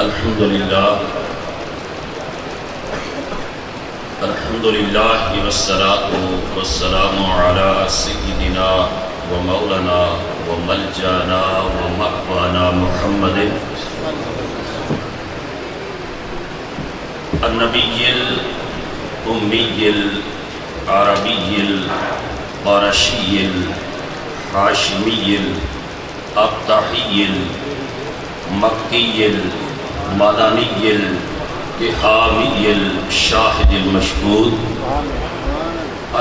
الحمدللہ والصلاة والسلام علی سیدنا و مولانا و ملجانا و مأوانا محمد النبی الامی العربی القرشی الحاشمی الابطحی المکی المدنی الحامی الشاہد المشہود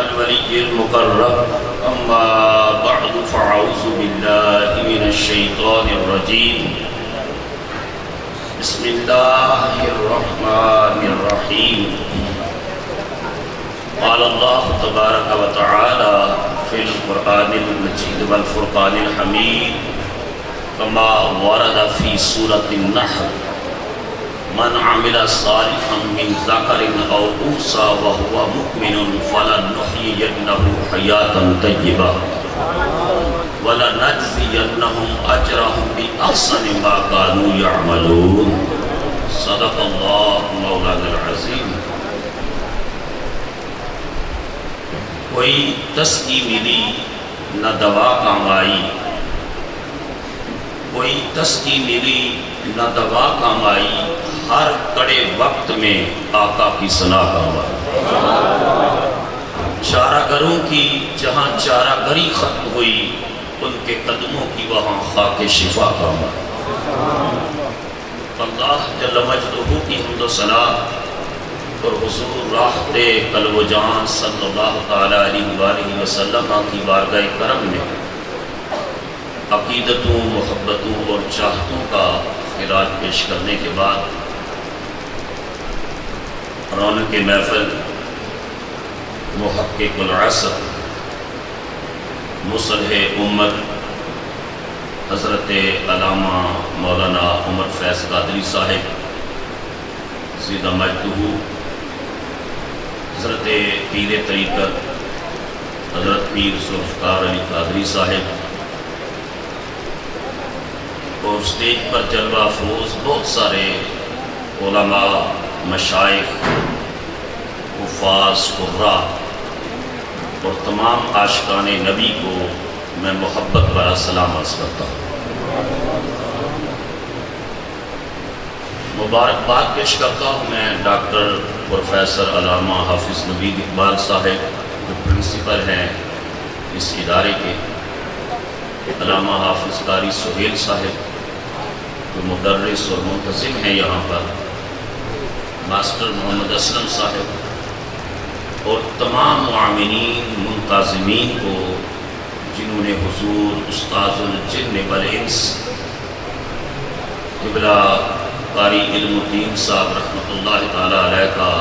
الولی المقرب اما بعد فاعوذ باللہ من الشیطان الرجیم بسم اللہ الرحمن الرحیم قال اللہ تبارک و تعالی فی القرآن المجید والفرقان الحمید كما ورد في سورة النحل من عمل صالحا من ذكر أو أنثى وهو مؤمن فلنحيينه حياة طيبة ولنجزينهم أجرهم بأحسن ما كانوا يعملون صدق الله مولانا العظيم. کوئی تسکی ملی نہ دوا کام آئی، کوئی تسکی ملی نہ دوا کام آئی، ہر کڑے وقت میں آقا کی ثنا کام آئی. چارہ گروں کی جہاں چارہ گری ختم ہوئی، ان کے قدموں کی وہاں خاک شفا کام آئی. اللہ جل مجدہ کی حمد و ثنا اور حضور راحت قلب و جان صلی اللہ تعالی علیہ وآلہ وسلم کی بارگاہ کرم میں عقیدتوں، محبتوں اور چاہتوں کا خراج پیش کرنے کے بعد رونق محفل محقق العصر مصلح امت حضرت علامہ مولانا عمر فیض قادری صاحب زیدہ مجدہ، حضرت پیر طریقت حضرت پیر ذوالفقار علی قادری صاحب، اور اسٹیج پر جلوہ افروز بہت سارے علماء، مشائخ، حفاظ، قراء اور تمام عاشقان نبی کو میں محبت بھرا سلام عرض کرتا ہوں. مبارکباد پیش کرتا ہوں میں ڈاکٹر پروفیسر علامہ حافظ نوید اقبال صاحب جو پرنسپل ہیں اس ادارے کے، علامہ حافظ قاری سہیل صاحب جو مدرس اور منتظم ہیں یہاں پر، ماسٹر محمد اسلم صاحب اور تمام معاونین منتظمین کو جنہوں نے حضور استاذ الجن والانس قبلہ قاری علم الدین صاحب رحمۃ اللہ تعالی علیہ کا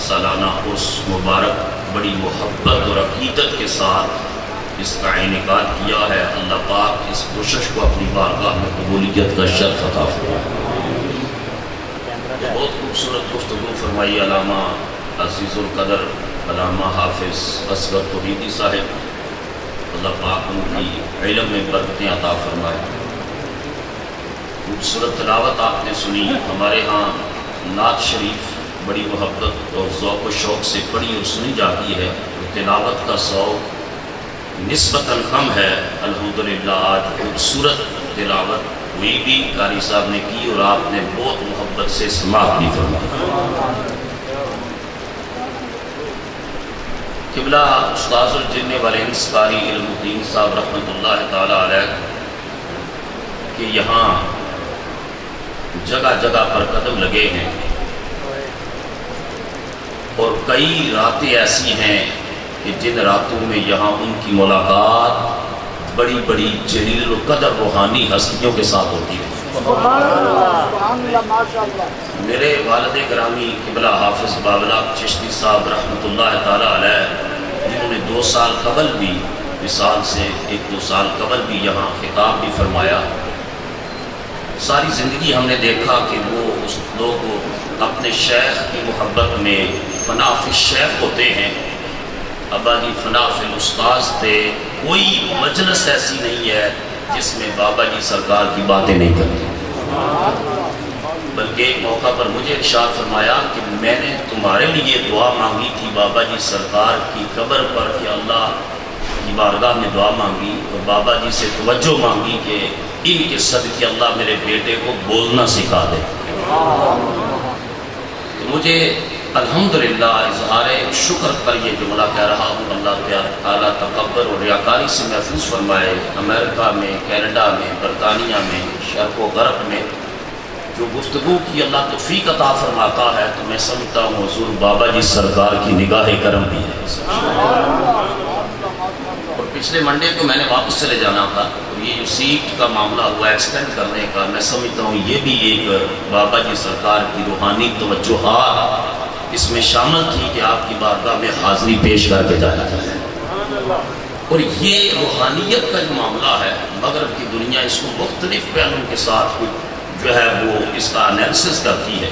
سالانہ عرس مبارک بڑی محبت اور عقیدت کے ساتھ اس کا انعقاد کیا ہے. اللہ پاک اس کوشش کو اپنی بارگاہ میں قبولیت کا شرف عطا فرمائے. بہت خوبصورت گفتگو فرمائی علامہ عزیز القدر علامہ حافظ اصغر توحیدی صاحب، اللہ پاک ان کی علم میں برکتیں عطا فرمائے. خوبصورت تلاوت آپ نے سنی. ہمارے ہاں نعت شریف بڑی محبت اور ذوق و شوق سے پڑھی اور سنی جاتی ہے. تلاوت کا ذوق نسبتاً کم ہے. الحمدللہ آج خوبصورت تلاوت ہوئی بھی قاری صاحب نے کی اور آپ نے بہت محبت سے سماعت بھی فرمائی. قبلہ استاذ الجن والانس قاری علم الدین صاحب رحمۃ اللہ تعالی علیہ کہ یہاں جگہ جگہ پر قدم لگے ہیں اور کئی راتیں ایسی ہیں کہ جن راتوں میں یہاں ان کی ملاقات بڑی بڑی جلیل القدر روحانی ہستیوں کے ساتھ ہوتی ہے. میرے والد گرامی قبلہ حافظ بابلا چشتی صاحب رحمۃ اللہ تعالی علیہ جنہوں نے 2 سال قبل بھی مثال سے 1-2 سال قبل بھی یہاں خطاب بھی فرمایا. ساری زندگی ہم نے دیکھا کہ وہ اس لوگ اپنے شیخ کی محبت میں فنا فی الشیخ ہوتے ہیں. ابا جی فنا فی الاستاذ تھے. کوئی مجلس ایسی نہیں ہے جس میں بابا جی سرکار کی باتیں نہیں کرتے، بلکہ ایک موقع پر مجھے ارشاد فرمایا کہ میں نے تمہارے لیے دعا مانگی تھی بابا جی سرکار کی قبر پر کہ اللہ کی بارگاہ میں دعا مانگی اور بابا جی سے توجہ مانگی کہ ان کے صدقے اللہ میرے بیٹے کو بولنا سکھا دے۔ مجھے الحمدللہ اظہار شکر پر یہ جملہ کہہ رہا ہوں، اللہ تعالیٰ تکبر اور ریاکاری سے محفوظ فرمائے۔ امریکہ میں، کینیڈا میں، برطانیہ میں، شرق و غرب میں جو گفتگو کی اللہ توفیق عطا فرماتا ہے تو میں سمجھتا ہوں حضور بابا جی سرکار کی نگاہ کرم بھی ہے۔ اور پچھلے منڈے کو میں نے واپس چلے جانا تھا، اور یہ جو سیٹ کا معاملہ ہوا ایکسٹینڈ کرنے کا، میں سمجھتا ہوں یہ بھی ایک بابا جی سرکار کی روحانی توجہات اس میں شامل تھی کہ آپ کی بارگاہ میں حاضری پیش کر کے جانا ہے۔ اور یہ روحانیت کا جو معاملہ ہے، مغرب کی دنیا اس کو مختلف پہلوؤں کے ساتھ جو ہے وہ اس کا انالیسس کرتی ہے،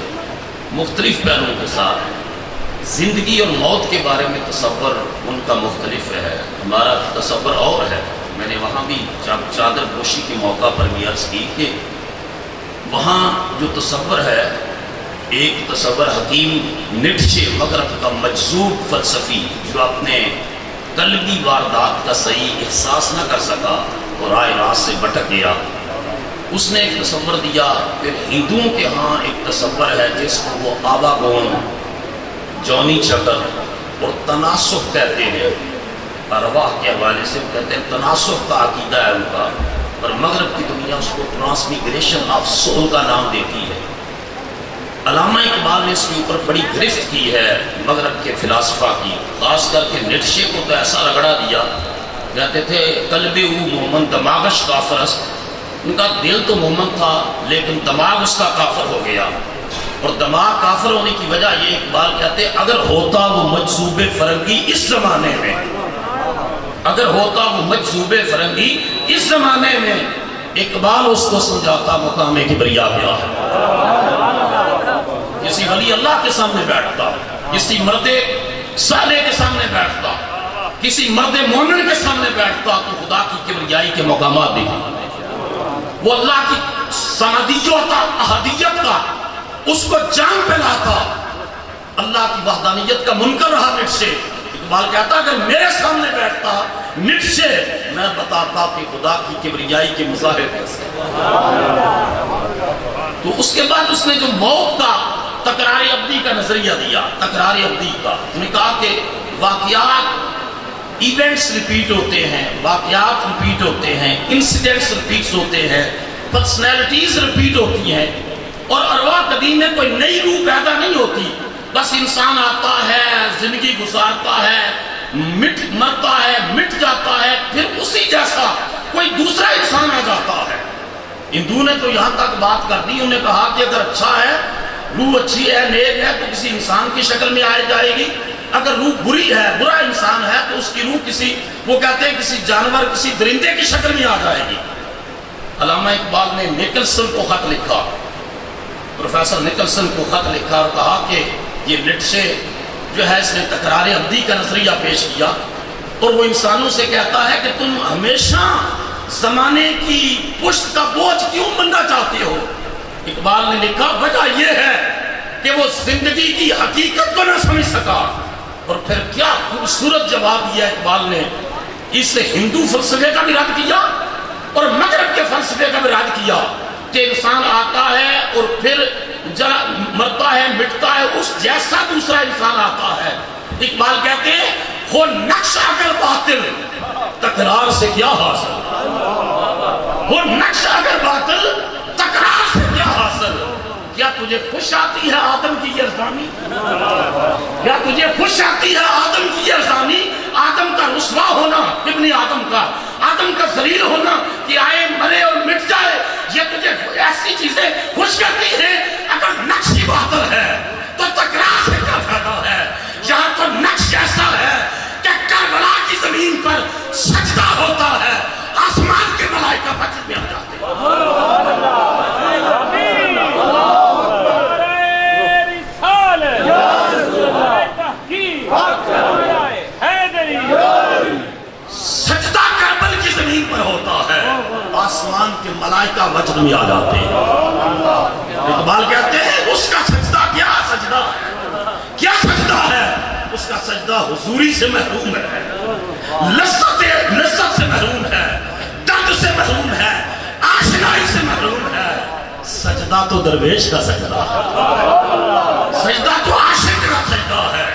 مختلف پہلوؤں کے ساتھ۔ زندگی اور موت کے بارے میں تصور ان کا مختلف ہے، ہمارا تصور اور ہے۔ میں نے وہاں بھی چادر پوشی کے موقع پر بھی عرض کی کہ وہاں جو تصور ہے، ایک تصور حکیم نیٹشے مغرب کا مجذوب فلسفی جو اپنے قلبی واردات کا صحیح احساس نہ کر سکا اور رائے راست سے بھٹک گیا، اس نے ایک تصور دیا۔ پھر ہندوؤں کے ہاں ایک تصور ہے جس کو وہ آواگون، جونی چکر اور تناسخ کہتے ہیں، ارواح کے حوالے سے کہتے ہیں تناسخ کا عقیدہ ہے ان کا، اور مغرب کی دنیا اس کو ٹرانسمیگریشن آف سول کا نام دیتی ہے۔ علامہ اقبال نے اس کے اوپر بڑی گرفت کی ہے مغرب کے فلاسفہ کی، خاص کر کے نیٹشے کو تو ایسا رگڑا دیا، کہتے تھے قلب او مومن دماغش کافرست، ان کا دل تو مومن تھا لیکن دماغ اس کا کافر ہو گیا۔ اور دماغ کافر ہونے کی وجہ یہ اقبال کہتے اگر ہوتا وہ مجذوب فرنگی اس زمانے میں، اگر ہوتا وہ مجذوب فرنگی اس زمانے میں، اقبال اس کو سمجھاتا مقام کبریا کیا ہے۔ کسی ولی اللہ کے سامنے بیٹھتا، کسی مرد صالح کے سامنے بیٹھتا، کسی مرد مومن کے سامنے بیٹھتا تو خدا کی کبریائی کے مقامات دیکھتا، وہ اللہ کی سمدیت احدیت کا اس کو جان پہ لاتا، اللہ کی وحدانیت کا منکر رہا نیٹشے۔ اقبال کہتا اگر میرے سامنے بیٹھتا نیٹشے، میں بتاتا کہ خدا کی کبریائی کے مظاہر کیسے۔ تو اس کے بعد اس نے جو موت کا تکرار ابدی کا نظریہ دیا، تکرار ابدی کا، انہوں نے کہا کہ واقعات ایونٹس ریپیٹ ہوتے ہیں، واقعات ریپیٹ ہوتے ہیں، انسیڈنٹس ریپیٹس ہوتے ہیں، پرسنالٹیز ریپیٹ ہوتی ہیں، اور ارواح قدیم میں کوئی نئی روح پیدا نہیں ہوتی، بس انسان آتا ہے، زندگی گزارتا ہے، مرتا ہے، مٹ جاتا ہے، پھر اسی جیسا کوئی دوسرا انسان آ جاتا ہے۔ ہندو نے تو یہاں تک بات کر دی، انہوں نے کہا کہ اگر اچھا ہے، روح اچھی ہے، نیک ہے، تو کسی انسان کی شکل میں آ جائے گی، اگر روح بری ہے، برا انسان ہے، تو اس کی روح کسی، وہ کہتے ہیں کسی جانور، کسی درندے کی شکل میں آ جائے گی۔ علامہ اقبال نے نکلسن کو خط لکھا، پروفیسر نکلسن کو خط لکھا اور کہا کہ یہ نیٹشے جو ہے اس نے تکرار ابدی کا نظریہ پیش کیا، اور وہ انسانوں سے کہتا ہے کہ تم ہمیشہ زمانے کی پشت کا بوجھ کیوں بننا چاہتے ہو؟ اقبال نے لکھا وجہ یہ ہے کہ وہ زندگی کی حقیقت کو نہ سمجھ سکا۔ اور پھر کیا خوبصورت جواب دیا اقبال نے، اس سے ہندو فلسفے کا بھی رد کیا اور مغرب کے فلسفے کا بھی رد کیا کہ انسان آتا ہے اور پھر مرتا ہے، مٹتا ہے، اس جیسا دوسرا انسان آتا ہے۔ اقبال کہتے ہیں ہو نقش اگر باطل تکرار سے کیا حاصل، ہو نقش اگر باطل تکرار سے کیا حاصل۔ کیا تجھے خوش آتی ہے آدم کی یہ ارزانی؟ کیا تجھے خوش آتی ہے آدم کی یہ ارزانی؟ آدم کا رسوا ہونا، ابن آدم کا ذلیل ہونا کہ آئے مرے اور مٹ جائے، یہ تجھے ایسی چیزیں خوش کرتی ہیں؟ اگر نقش ہی باطل ہے تو تکرار سے کیا فائدہ ہے؟ یہاں تو نقش ایسا ہے کہ کربلا کی زمین پر سجدہ ہوتا ہے، آسمان کے ملائکہ مسجد میں آ جاتے ہیں۔ سجدہ کربل کی زمین پر ہوتا ہے، آسمان کے ملائکہ وجد میں آ جاتے ہیں۔ اقبال کہتے ہیں سجدہ حضوری سے محروم ہے، لذت سے محروم ہے، درد سے محروم ہے، آشنائی سے محروم ہے۔ سجدہ تو درویش کا سجدہ ہے، سجدہ تو عاشق کا سجدہ ہے۔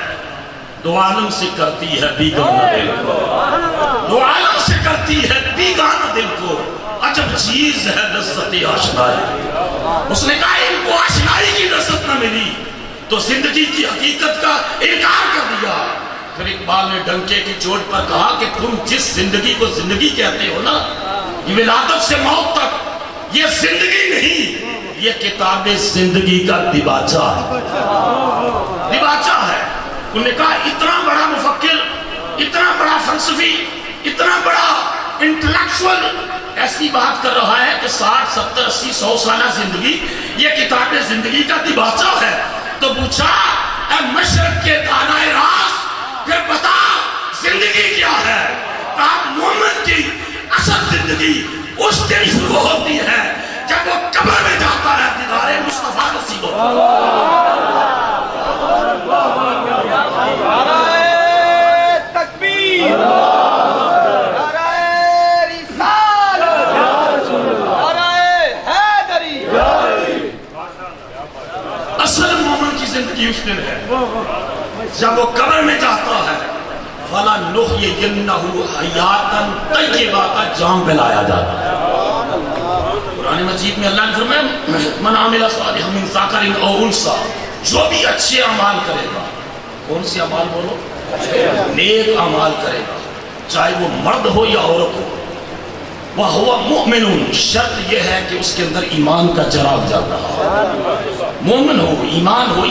دو عالم سے کرتی ہے بیگانہ دل کو، دو عالم سے کرتی ہے بیگانہ دل کو، عجب چیز ہے لذت آشنائی۔ اس نے کہا ان کو آشنائی کی لذت نہ ملی تو زندگی کی حقیقت کا انکار کر دیا۔ پھر اقبال نے ڈنکے کی چوٹ پر کہا کہ تم جس زندگی کو زندگی کہتے ہو نا، یہ ولادت سے موت تک یہ زندگی نہیں، یہ کتاب زندگی کا دیباچہ ہے، دیباچہ ہے۔ انہوں نے کہا اتنا بڑا مفکر، اتنا بڑا فلسفی، اتنا بڑا انٹلیکچوئل ایسی بات کر رہا ہے کہ 60 70 80 100 سالہ زندگی یہ کتاب زندگی کا دیباچہ ہے۔ تو پوچھا اے مشرق کے دانائے راز، پھر بتا زندگی کیا ہے؟ کہا مومن کی اصل زندگی اس دن شروع ہوتی ہے جب وہ قبر میں جاتا ہے دیدار مصطفیٰ نصیب ہوتا ہے۔ تکبیر، اصل مومن کی زندگی اس دن ہے جب وہ قبر میں جاتا ہے، فَلَنُحْيِيَنَّهُ حَيَاتًا طَيِّبَةً کا جام پلایا جاتا ہے۔ قرآن مجید میں اللہ نے فرمایا من عمل صالحا من ذکر او انثی، جو بھی اچھے اعمال کرے گا، کون سی اعمال بولو؟ نیک اعمال کرے گا، چاہے وہ مرد ہو یا عورت ہو، وَهُوَ مُؤْمِنٌ، شرط یہ ہے کہ اس کے اندر ایمان کا چراغ جل رہا ہو، مومن ہو،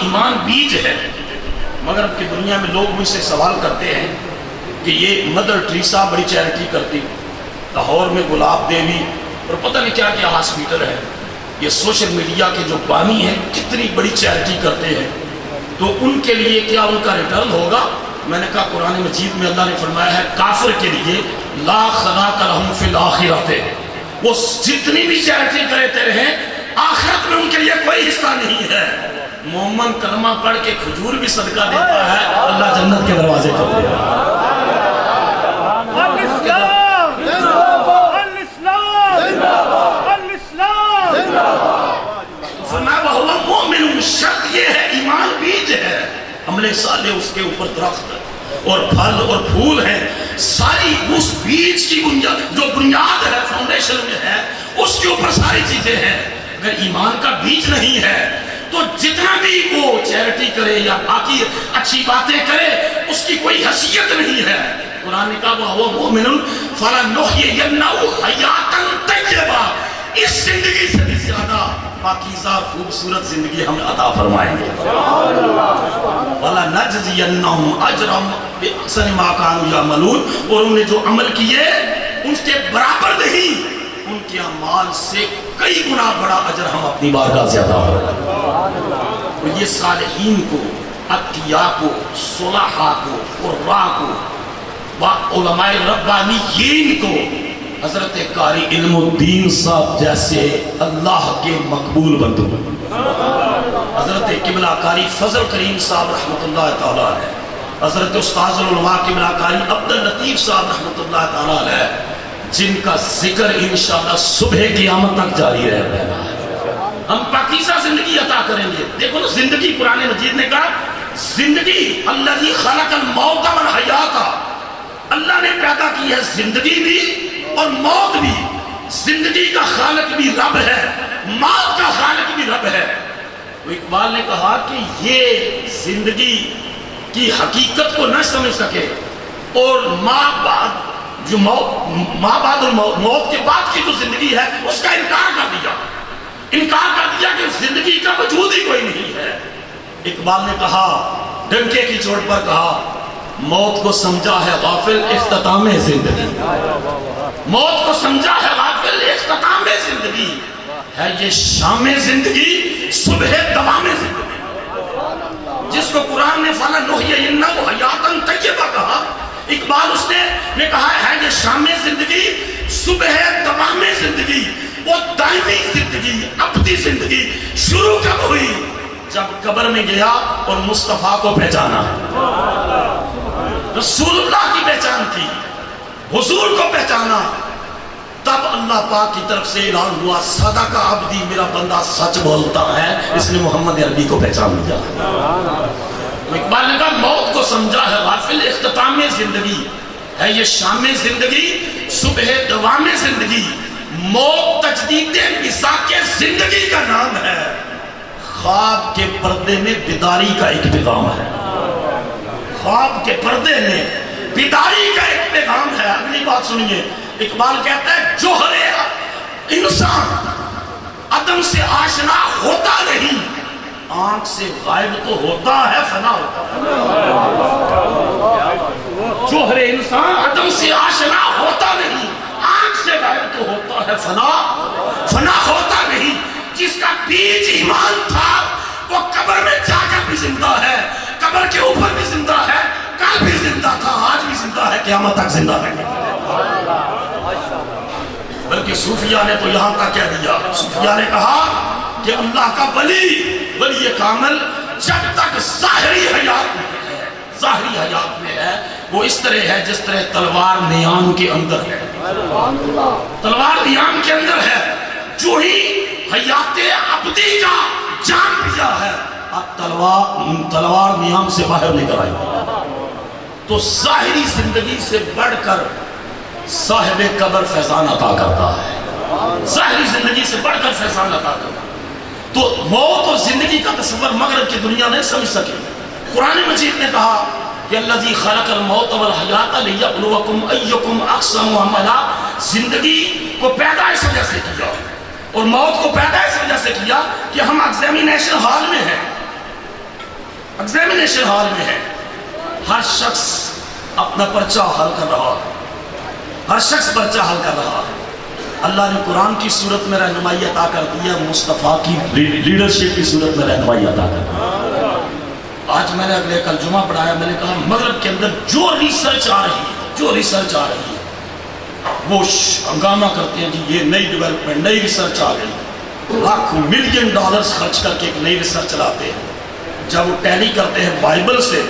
ایمان بیج ہے۔ مگر اب کی دنیا میں لوگ مجھ سے سوال کرتے ہیں کہ یہ مدر ٹریسا بڑی چیریٹی کرتی، لاہور میں گلاب دیوی اور پتہ نہیں کیا کیا ہاسپیٹل ہے، یہ سوشل میڈیا کے جو بانی ہیں کتنی بڑی چیریٹی کرتے ہیں، تو ان کے لیے کیا ان کا ریٹرن ہوگا؟ میں نے کہا قرآن مجید میں اللہ نے فرمایا ہے کافر کے لیے لا خلاق لہم فی الآخرۃ، وہ جتنی بھی چیریٹی کرتے رہیں آخرت میں ان کے لیے کوئی حصہ نہیں ہے۔ مومن کلمہ پڑھ کے کھجور بھی صدقہ دیتا ہے، اللہ جنت کے دروازے کھول دے گا۔ فرمایا وہ مومن، شرط یہ ہے ایمان بیج ہے، عمل صالح اس کے اوپر درخت اور پھل اور پھول ہیں، ساری اس بیج کی بنیاد جو بنیاد ہے فاؤنڈیشن میں ہے اس کے اوپر ساری چیزیں ہیں۔ اگر ایمان کا بیج نہیں ہے تو جتنا بھی وہ چیریٹی کرے یا باقی اچھی باتیں کرے اس کی کوئی حیثیت نہیں ہے۔ قرآن نے کہا وہ مومن فَلَنُحْيِيَنَّهُ حَيَاتًا طَيِّبَةً، اس زندگی سے بھی زیادہ پاکیزہ خوبصورت زندگی ہم عطا فرمائیں گے۔ وَلَنَجْزِيَنَّهُمْ أَجْرَهُمْ بِأَحْسَنِ مَا كَانُوا يَعْمَلُونَ، اور انہوں نے جو عمل کیے ان کے برابر نہیں، ان کے اعمال سے کئی گنا بڑا اجر ہم اپنی بارگاہ سے عطا فرمائیں گے۔ یہ صالحین کو، اتقیاء کو، صلحاء کو، قراء کو، علماء ربانیین کو، حضرت قاری علم الدین صاحب جیسے اللہ کے مقبول بندوں، حضرت قبلہ قاری فضل کریم صاحب رحمت اللہ تعالیٰ علیہ، حضرت استاذ العلماء قبلہ قاری عبداللطیف صاحب رحمت اللہ تعالیٰ علیہ، جن کا ذکر انشاءاللہ صبح قیامت تک جاری رہنا ہے۔ ہم پاکیزہ زندگی عطا کریں گے۔ دیکھو نا زندگی، قرآن مجید نے کہا زندگی الذی خلق الموت والحیات، اللہ نے پیدا کی ہے زندگی بھی اور موت بھی، زندگی کا خالق بھی رب ہے، موت کا خالق بھی رب ہے۔ تو اقبال نے کہا کہ یہ زندگی کی حقیقت کو نہ سمجھ سکے اور ماں بعد موت کے بعد کی جو زندگی ہے اس کا انکار کر دیا کہ زندگی کا وجود ہی کوئی نہیں ہے۔ اقبال نے کہا ڈنکے کی چوٹ پر کہا موت کو سمجھا ہے غافل اختتام زندگی، موت کو سمجھا ہے غافل اختتام زندگی، ہے یہ شام زندگی صبح دوام زندگی، جس کو قرآن نے فَلَنُحْيِيَنَّهُ حَيَاتًا طَيِّبَةً کہا، اقبال اس نے کہا ہے یہ شام زندگی، صبح دوام زندگی، وہ دائمی زندگی، ابدی زندگی شروع کب ہوئی؟ جب قبر میں گیا اور مصطفیٰ کو پہچانا، رسول اللہ کی پہچان کی، حضور کو پہچانا، تب اللہ پاک کی طرف سے اعلان ہوا صدق عبدی، میرا بندہ سچ بولتا ہے، اس نے محمد عربی کو پہچان لیا۔ اقبال نے کہا موت کو سمجھا ہے غافل، اختتام زندگی ہے یہ شام زندگی، صبح دوام زندگی، موت تجدید مساق زندگی کا نام ہے، خواب کے پردے میں بیداری کا ایک پیغام ہے، خواب کے پردے میں بیداری کا ایک پیغام ہے۔ اگلی بات سنیے، اقبال کہتا ہے جوہر انسان عدم سے آشنا ہوتا نہیں، آنکھ سے غائب تو ہوتا ہے، فنا ہوتا ہے۔ جوہر انسان عدم سے آشنا ہوتا نہیں، آنکھ سے غائب تو ہوتا ہے، فنا ہوتا نہیں۔ جس کا بیج ایمان تھا وہ قبر میں جا کر بھی زندہ ہے، قبر کے اوپر بھی زندہ ہے، کل بھی زندہ تھا، آج بھی زندہ ہے، قیامت تک زندہ ہے۔ بلکہ صوفیاء نے تو یہاں کا کہہ دیا، صوفیاء نے کہا کہ اللہ کا ولی کامل جب تک ظاہری حیات میں ہے وہ اس طرح ہے جس طرح تلوار نیام کے اندر ہے، تلوار نیام کے اندر ہے، جو ہی حیات ابدی کا جان پیا ہے اب تلوار نیام سے باہر نکل آئی، تو ظاہری زندگی سے بڑھ کر صاحب قبر فیضان عطا کرتا ہے، ظاہری زندگی سے بڑھ کر فیضان عطا کرتا ہے۔ تو موت اور زندگی کا تصور مغرب کی دنیا نہیں سمجھ سکی۔ قرآن مجید نے کہا کہ الذی خلق الموت والحیات لیبلوکم ایکم احسن عملا، زندگی کو پیدا اس وجہ سے کیا اور موت کو پیدا اس وجہ سے کیا کہ ہم ایگزامینیشن ہال میں ہیں، ایگزامینیشن ہال میں ہیں، ہر شخص اپنا پرچہ حل کر رہا، ہر شخص پرچہ حل کر رہا۔ اللہ نے قرآن کی صورت میں رہنمائی عطا کر دی ہے، مصطفیٰ کی لیڈرشپ کی صورت میں رہنمائی عطا کر دی۔ آج میں نے اگلے کل جمعہ پڑھایا، میں نے کہا مغرب کے اندر جو ریسرچ آ رہی ہے وہ ہنگامہ کرتے ہیں جی یہ نئی ڈیولپمنٹ، نئی ریسرچ آ گئی، لاکھ ملین ڈالرز خرچ کر کے ایک نئی ریسرچ لاتے ہیں، جب وہ ٹیلی کرتے ہیں بائبل سے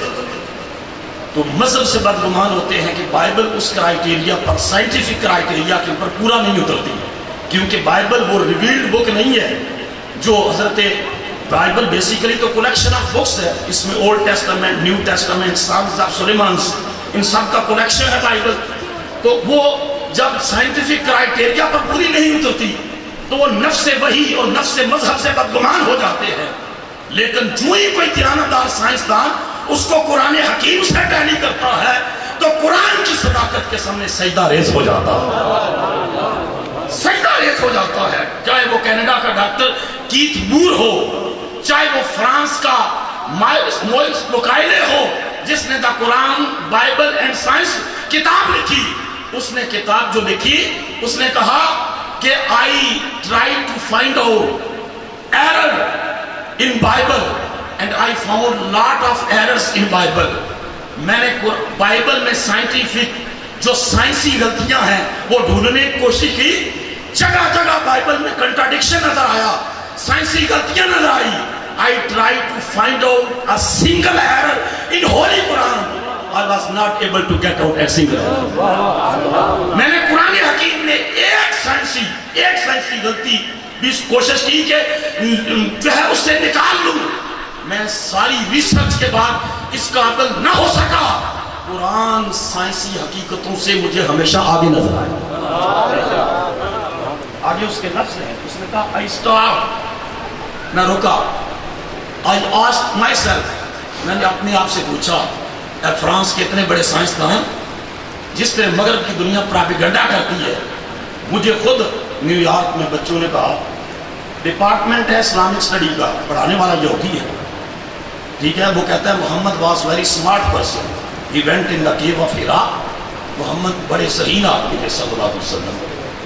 تو مذہب سے بدگمان ہوتے ہیں کہ بائبل اس کرائیٹیریا پر، سائنٹیفک کرائیٹیریا کے اوپر پورا نہیں اترتی، کیونکہ بائبل وہ ریویلڈ بک نہیں ہے جو حضرت بائبل بیسیکلی تو کلیکشن آف بکس ہے، اس میں old testament, new testament, songs of Sulaimans, ان سب کا کلیکشن ہے بائبل۔ تو وہ جب سائنٹیفک کرائیٹیریا پر پوری نہیں اترتی تو وہ نفس وحی اور نفس مذہب سے بدگمان ہو جاتے ہیں، لیکن جو ہی کوئی دیانتدار سائنسدان اس کو قرآن حکیم سے ٹیلی کرتا ہے تو قرآن کی صداقت کے سامنے سجدہ ریز ہو جاتا ہے، سجدہ ریز ہو جاتا ہے، چاہے وہ کینیڈا کا ڈاکٹر کیتھ مور ہو، چاہے وہ فرانس کا موئس بوکائلے ہو جس نے دا قرآن بائبل اینڈ سائنس کتاب لکھی۔ اس نے کتاب جو لکھی اس نے کہا کہ I tried to find out error in Bible and I found lot of errors in Bible۔ میں نے بائبل میں سائنٹیفک جو سائنسی غلطیاں ہیں وہ ڈھونڈنے کی کوشش کی، جگہ جگہ بائبل میں کنٹراڈکشن نظر آیا، سائنسی غلطیاں نظر آئی۔ I tried to find out a single error in Holy Quran۔ I was not able to get out a single error۔ میں نے قرآن حکیم میں ایک سائنسی غلطی بھی کوشش کی کہ جو ہے اس سے نکال لوں، میں ساری ریسرچ کے بعد اس قابل نہ ہو سکا۔ قرآن سائنسی حقیقتوں سے مجھے ہمیشہ آگے نظر آیا۔ آگے اس کے لفظ ہیں، اس نے کہا I stopped، میں رکا، I asked myself، میں نے اپنے آپ سے پوچھا، اے فرانس کے اتنے بڑے سائنسدان جس طرح مغرب کی دنیا پراپیگنڈا کرتی ہے، مجھے خود نیو یارک میں بچوں نے کہا ڈپارٹمنٹ ہے اسلامک اسٹڈی کا، پڑھانے والا یہودی ہے، ٹھیک ہے، وہ کہتا ہے Muhammad was very smart person, he went in the cave of Hira, Muhammad بڑے ذہین آدمی تھے صلی اللہ علیہ وسلم،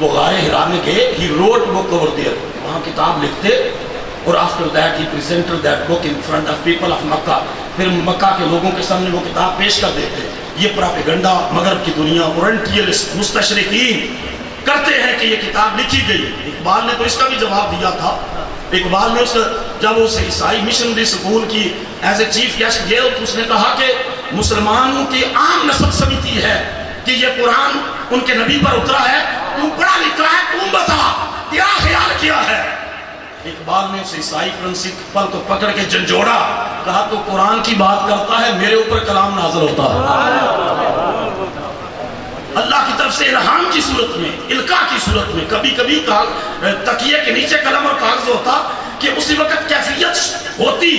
وہ غار ہرا میں گئے، he wrote book over there, وہاں کتاب لکھتے، اور after that he presented that book in front of people of Makkah، پھر مکہ کے لوگوں کے سامنے وہ کتاب پیش کر دیتے۔ یہ پراپیگنڈا مغرب کی دنیا اورینٹیلسٹ مستشرقین کرتے ہیں کہ یہ کتاب لکھی گئی۔ اقبال نے تو اس کا بھی جواب دیا تھا، اقبال نے اس جب اس عیسائی مشنری اسکول کی ایز اے چیف گیسٹ گئے تو اس نے کہا کہ مسلمانوں کی عام نسل سمجھتی ہے کہ یہ قرآن ان کے نبی پر اترا ہے، تو پڑھا لکھا ہے، تم بتا کیا خیال کیا ہے؟ اقبال نے اس عیسائی پرنسپل کو پکڑ کے جھنجھوڑا، کہا تو قرآن کی بات کرتا ہے، میرے اوپر کلام نازل ہوتا ہے اللہ کی طرف سے الہام کی صورت میں، القاء کی صورت میں۔ کبھی کبھی تکیے کے نیچے قلم اور کاغذ ہوتا کہ اسی وقت کیفیت ہوتی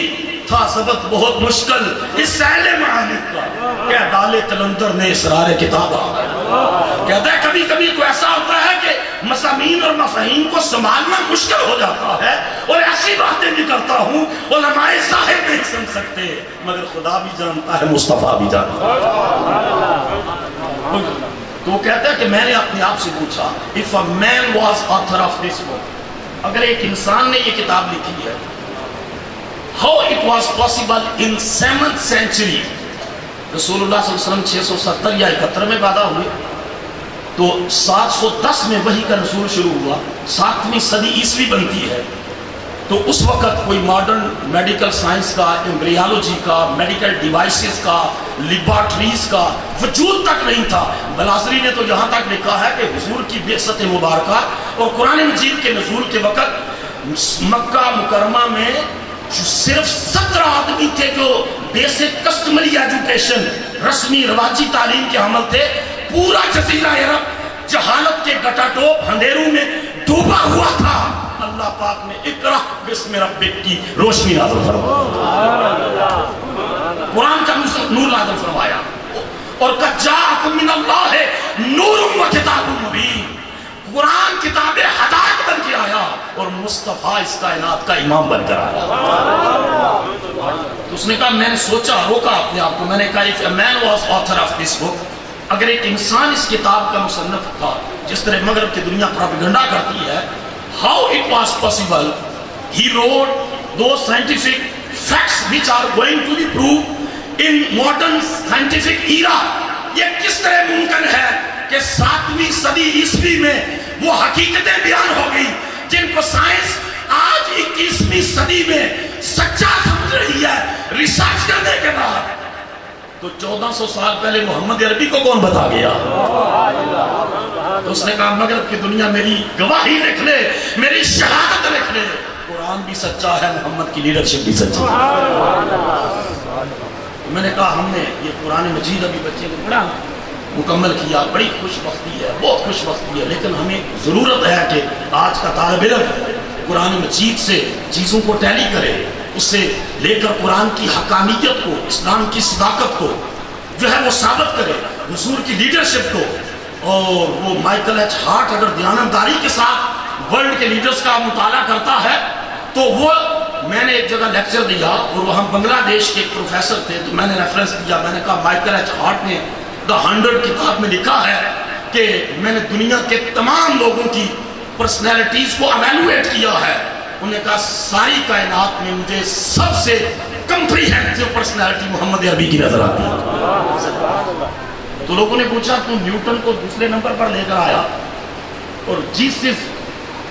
تھا ضبط بہت مشکل اس سیل معانی کا، کیا ڈالے قلندر نے اسرار کتابہ۔ کہتا ہے کبھی کبھی تو ایسا ہوتا ہے کہ مضامین اور مفاہیم کو سنبھالنا مشکل ہو جاتا ہے، اور ایسی باتیں بھی کرتا ہوں علماء ظاہر نہیں سمجھ سکتے، مگر خدا بھی جانتا ہے، مصطفیٰ بھی جانتا ہے۔ تو وہ کہتا ہے کہ میں نے اپنے آپ سے پوچھا if a man was author of this book، اگر ایک انسان نے یہ کتاب لکھی ہے، how it was possible in 7th century، رسول اللہ صلی اللہ علیہ وسلم 670 یا 71 میں پیدا ہوئے، تو 710 میں وحی کا نزول شروع ہوا، 7ویں صدی عیسوی بنتی ہے، تو اس وقت کوئی ماڈرن میڈیکل سائنس کا، ایمبریالوجی کا، میڈیکل ڈیوائسز کا، لیبارٹریز کا وجود تک نہیں تھا۔ بلاسری نے تو یہاں تک لکھا ہے کہ حضور کی بعثت مبارکہ اور قرآن مجید کے نزول کے وقت مکہ مکرمہ میں صرف 17 آدمی تھے جو بیسک کسٹمری ایجوکیشن، رسمی رواجی تعلیم کے حامل تھے۔ پورا جزیرہ عرب جہالت کے گٹا ٹوپ اندھیروں میں ڈوبا ہوا تھا، اللہ پاک نے اقرأ بسم ربک کی روشنی نازل فرمایا، قرآن کا نور نازل فرمایا، اور قد جاءکم من اللہ نور و کتاب مبین، قرآن کتاب ہدایت بن کے آیا اور مصطفیٰ اس کائنات کا امام بن کر آیا۔ تو اس نے کہا، میں نے سوچا، روکا اپنے آپ کو، میں نے کہا if a man was author of this book، اگر ایک انسان اس کتاب کا مصنف تھا، جس طرح مغرب کی دنیا پروپیگنڈا کرتی ہے، how it was possible he wrote those scientific facts which are going to be proved in modern scientific era، یہ کس طرح ممکن ہے کہ 7ویں صدی عیسوی میں وہ حقیقتیں بیان ہو گئی جن کو سائنس آج 21ویں صدی میں سچا سمجھ رہی ہے ریسرچ کرنے کے بعد؟ تو 1400 سال پہلے محمد عربی کو کون بتا گیا؟ تو اس نے کہا مغرب کی دنیا میری گواہی لکھ لے، میری شہادت لکھ لے، قرآن بھی سچا ہے، محمد کی لیڈرشپ بھی سچی ہے۔ میں نے کہا ہم نے یہ قرآن مجید ابھی بچے کو پڑھا مکمل کیا، بڑی خوش بختی ہے، بہت خوش بختی ہے، لیکن ہمیں ضرورت ہے کہ آج کا طالب علم قرآن مجید سے چیزوں کو ٹیلی کرے، اس سے لے کر قرآن کی حقانیت کو، اسلام کی صداقت کو جو ہے وہ ثابت کرے، حضور کی لیڈرشپ کو۔ اور وہ مائیکل ایچ ہارٹ اگر دیانتداری کے ساتھ ورلڈ کے لیڈرز کا مطالعہ کرتا ہے تو وہ، میں نے ایک جگہ لیکچر دیا اور وہاں بنگلہ دیش کے ایک پروفیسر تھے، تو میں نے ریفرنس دیا، میں نے کہا مائیکل ایچ ہارٹ نے The 100 کتاب میں لکھا ہے کہ میں نے دنیا کے تمام لوگوں کی پرسنالٹیز کو ایویلویٹ کیا ہے، انہوں نے کہا ساری کائنات میں مجھے سب سے کمپریہنسو پرسنالٹی محمد عربی کی نظر آتی ہے۔ تو لوگوں نے پوچھا تو نیوٹن کو دوسرے نمبر پر لے کر آیا اور جیسس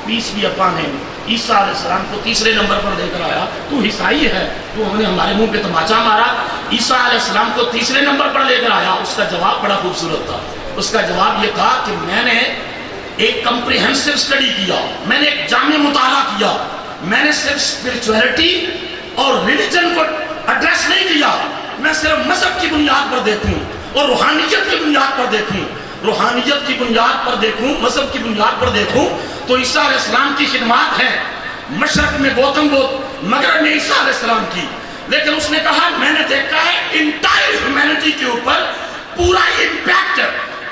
پیس بھی اپان ہے عیسیٰ علیہ السلام کو تیسرے نمبر پر لے کر آیا، تو عیسائی ہے، تو انہوں نے ہمارے منہ پہ تماچا مارا، عیسیٰ علیہ السلام کو تیسرے نمبر پر لے کر آیا۔ اس کا جواب بڑا خوبصورت تھا، اس کا جواب یہ تھا کہ میں نے ایک کمپریہنسو سٹڈی کیا، میں نے ایک جامع مطالعہ کیا، میں نے صرف اسپرچویلٹی اور ریلیجن کو ایڈریس نہیں کیا، میں صرف مذہب کی بنیاد پر دیکھوں اور روحانیت کی بنیاد پر دیکھوں، روحانیت کی بنیاد پر دیکھوں، مذہب کی بنیاد پر دیکھوں تو عیسیٰ علیہ السلام کی خدمات ہیں، مشرق میں گوتم بدھ، مغرب میں عیسیٰ علیہ السلام کی، لیکن اس نے کہا میں نے دیکھا ہے انٹائر ہیومینٹی کے اوپر پورا امپیکٹ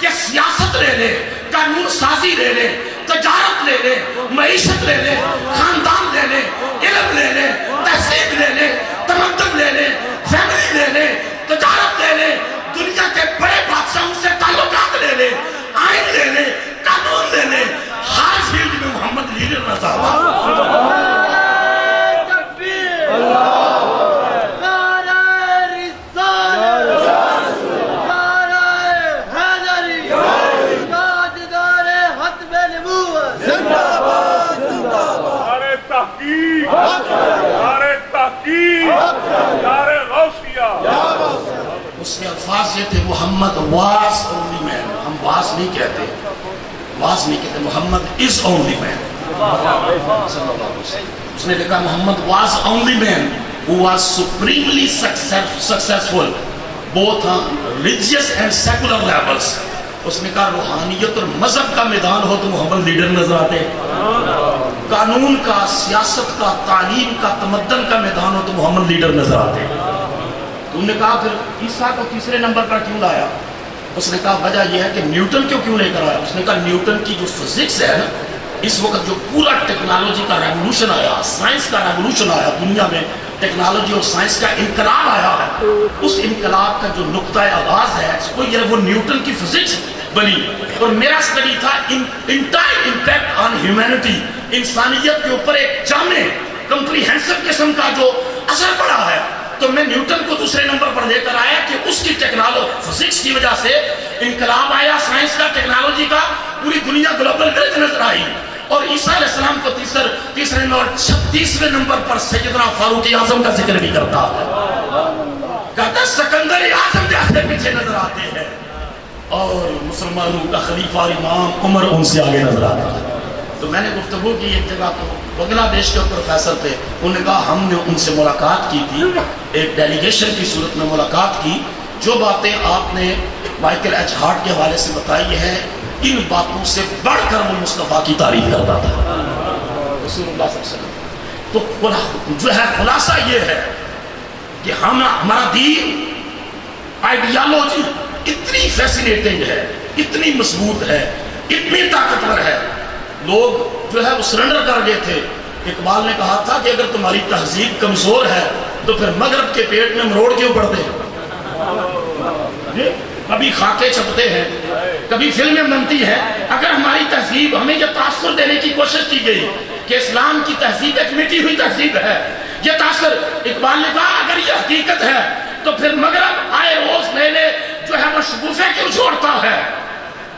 کہ سیاست لے لے، قانون سازی لے لے، تجارت لے لے، معیشت لے لے، خاندان لے لے، علم لے لے، تہذیب لے لے، تمدن لے لے، فیملی لے لے، تجارت لے لے، دنیا کے بڑے بادشاہوں سے تعلقات لے لے، آئین لے لے، قانون لے لے، ہر فیلڈ میں محمد لیڈر نظر آتا۔ تحقیق اس کے الفاظ یہ تھے محمد واز اونلی مین. ہم واز نہیں کہتے, واز نہیں کہتے, محمد از اونلی مین. اس نے لکھا Muhammad was only man who was supremely successful both on religious and secular levels. اس نے کہا روحانیت اور مذہب کا میدان ہو تو محمد لیڈر نظر آتے, قانون کا, سیاست کا, تعلیم کا, تمدن کا میدان ہو تو محمد لیڈر نظر آتے. انہوں نے کہا پھر عیسیٰ کو تیسرے نمبر پر کیوں لایا؟ اس نے کہا وجہ یہ ہے کہ نیوٹن کیوں لے کر آیا؟ اس نے کہا نیوٹن کی جو فزکس ہے نا, اس وقت جو پورا ٹیکنالوجی کا ریولوشن آیا, سائنس کا ریولوشن آیا دنیا میں, ٹیکنالوجی اور سائنس کا انقلاب آیا ہے, اس انقلاب کا جو نقطۂ آغاز ہے وہ نیوٹن کی فزکس بنی. اور میرا اسٹڈی تھا انٹائر امپیکٹ آن ہیومینٹی, انسانیت کے اوپر ایک جامع کمپریہنسو قسم کا جو اثر پڑا ہے. تو میں نیوٹن کو دوسرے نمبر پر لے کر آیا کہ اس کی ٹیکنالوجی فزکس کی وجہ سے انقلاب آیا سائنس کا, ٹیکنالوجی کا, پوری دنیا گلوبل ولیج نظر آئی. اور عیسیٰ علیہ السلام کو تیسرے اور 36ویں نمبر پر سیدنا فاروق اعظم کا ذکر بھی کرتا ہے. کہتا سکندر اعظم جیسے پیچھے نظر آتے ہیں اور مسلمانوں کا خلیفہ اور امام عمر ان سے آگے نظر آتا ہے. تو میں نے گفتگو کی ایک جگہ, تو بنگلہ دیش کے پروفیسر تھے, انہوں نے کہا ہم نے ان سے ملاقات کی تھی, ایک ڈیلیگیشن کی صورت میں ملاقات کی. جو باتیں آپ نے مائیکل ایچ ہارٹ کے حوالے سے بتائی ہے, ان باتوں سے بڑھ کر وہ مصطفیٰ کی تعریف کرتا تھا رسول اللہ صلی اللہ علیہ وسلم. تو جو ہے خلاصہ یہ ہے کہ ہمارا دین آئیڈیالوجی اتنی فیسینیٹنگ ہے, اتنی مضبوط ہے, اتنی طاقتور ہے. لوگ جو ہے وہ سرنڈر کر گئے تھے. اقبال نے کہا تھا کہ اگر تمہاری تہذیب کمزور ہے تو پھر مغرب کے پیٹ میں مروڑ کیوں پڑتے ہیں؟ کبھی خاکے چھپتے ہیں, کبھی فلمیں بنتی ہیں. اگر ہماری تہذیب, ہمیں یہ تاثر دینے کی کوشش کی گئی کہ اسلام کی تہذیب ایک مٹی ہوئی تہذیب ہے, یہ تاثر, اقبال نے کہا اگر یہ حقیقت ہے تو پھر مغرب آئے روز نئے نئے جو ہے وہ شگوفے کیوں چھوڑتا ہے؟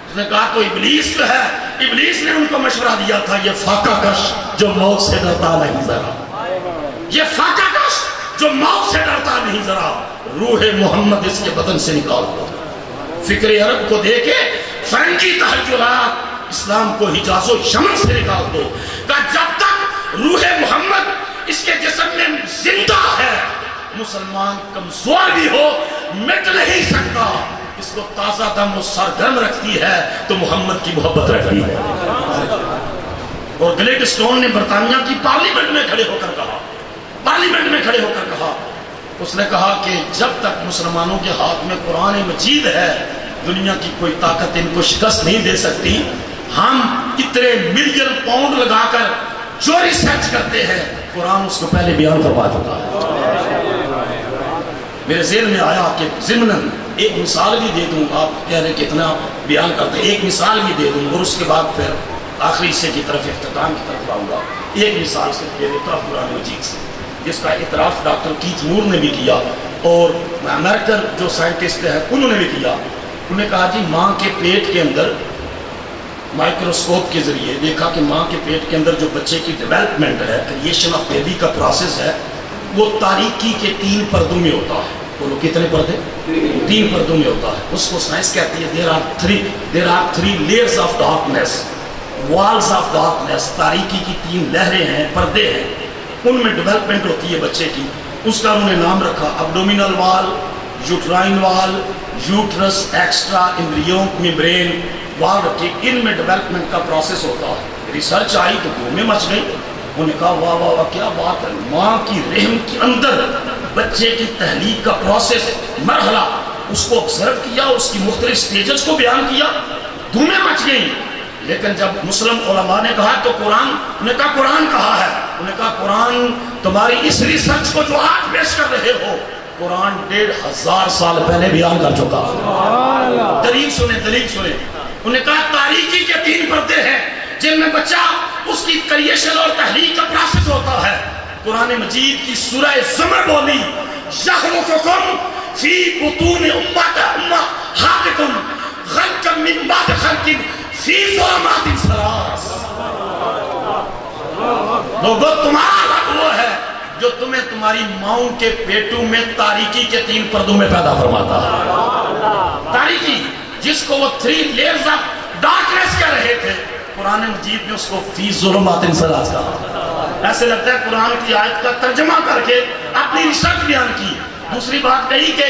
اس نے کہا تو ابلیس جو ہے, ابلیس نے ان کو مشورہ دیا تھا, یہ فاقہ کش جو موت سے ڈرتا نہیں ذرا, یہ فاقہ کش جو موت سے ڈرتا نہیں ذرا, روح محمد اس کے بدن سے نکال دو. فکر عرب کو دے کے فرنگی تحجرات, اسلام کو حجاز و یمن سے نکال دو. کہ جب تک روح محمد اس کے جسم میں زندہ ہے, مسلمان کمزور بھی ہو مٹ نہیں سکتا. اس کو تازہ دم و سرگرم رکھتی ہے تو محمد کی محبت رکھتی ہے. اور گلیڈ سٹون نے برطانیہ کی پارلیمنٹ میں کھڑے ہو کر کہا, اس نے کہا کہ جب تک مسلمانوں کے ہاتھ میں قرآن مجید ہے دنیا کی کوئی طاقت ان کو شکست نہیں دے سکتی. ہم اتنے ملین پاؤنڈ لگا کر جو ریسرچ کرتے ہیں قرآن اس کو پہلے بیان فرما چکا ہے. میرے ذہن میں آیا کہ ضمناً ایک مثال بھی دے دوں. آپ کہہ رہے کہ اتنا بیان کرتے ہیں, ایک مثال بھی دے دوں اور اس کے بعد پھر آخری حصے کی طرف, اختتام کی طرف آؤں گا. ایک مثال سے دے دیتا ہوں قرآن مجید سے, جس کا اعتراف ڈاکٹر کیتھ مور نے بھی کیا اور امریکن جو سائنٹسٹ ہیں انہوں نے بھی کیا. انہوں نے کہا جی ماں کے پیٹ کے اندر مائکروسکوپ کے ذریعے دیکھا کہ ماں کے پیٹ کے اندر جو بچے کی ڈیولپمنٹ ہے, کریشن آف بیبی کا پروسیس ہے, وہ تاریکی کے 3 پردوں میں ہوتا ہے. بولو کتنے پردے؟ 3 پردوں میں ہوتا ہے. اس کو سائنس کہتی ہے there are three layers of darkness, walls of darkness. تاریکی کی 3 لہریں ہیں, پردے ہیں, ان میں ڈیولپمنٹ ہوتی ہے بچے کی. اس کا انہوں نے نام رکھا ابڈومینل وال, یوٹرائن وال, یوٹرس, ایکسٹرا, ایمبریون, میمبرین وال رکھی. ان میں ڈیولپمنٹ کا پروسیس ہوتا ہے. ریسرچ آئی تو دھومیں مچ گئی. انہوں نے کہا واہ واہ واہ کیا بات ہے, ماں کی رحم کے اندر بچے کی تحلیق کا پروسیس, مرحلہ, اس کو آبزرو کیا, اس کی مختلف سٹیجز کو بیان کیا, دھومیں مچ گئیں. لیکن جب مسلم علماء نے کہا تو قرآن, انہوں نے کہا قرآن کہا ہے. انہوں نے کہا قرآن تمہاری اس ریسرچ کو جو آج پیش کر رہے ہو قرآن 1500 سال پہلے بیان کر چکا. دلیل سنیں. انہوں نے کہا تاریکی کے 3 پردے ہیں جن میں بچہ اس کی کریشن اور تحلیق کا پروسیس ہوتا ہے. قرآن مجید کی سورہ زمر بولی یخلقکم فی بطون امہاتکم خلقا من بعد خلق فی ظلمات ثلاث. لوگوں تمہارا رب وہ ہے جو تمہیں تمہاری ماؤں کے پیٹوں میں تاریکی کے 3 پردوں میں پیدا فرماتا ہے. تاریکی جس کو وہ 3 layers of darkness کہہ رہے تھے، قرآن مجید نے اس کو فی ظلمات ثلاث کہا. ایسے لگتا ہے قرآن کی آیت کا ترجمہ کر کے اپنی ریسرچ بیان کی. دوسری بات کہی کہ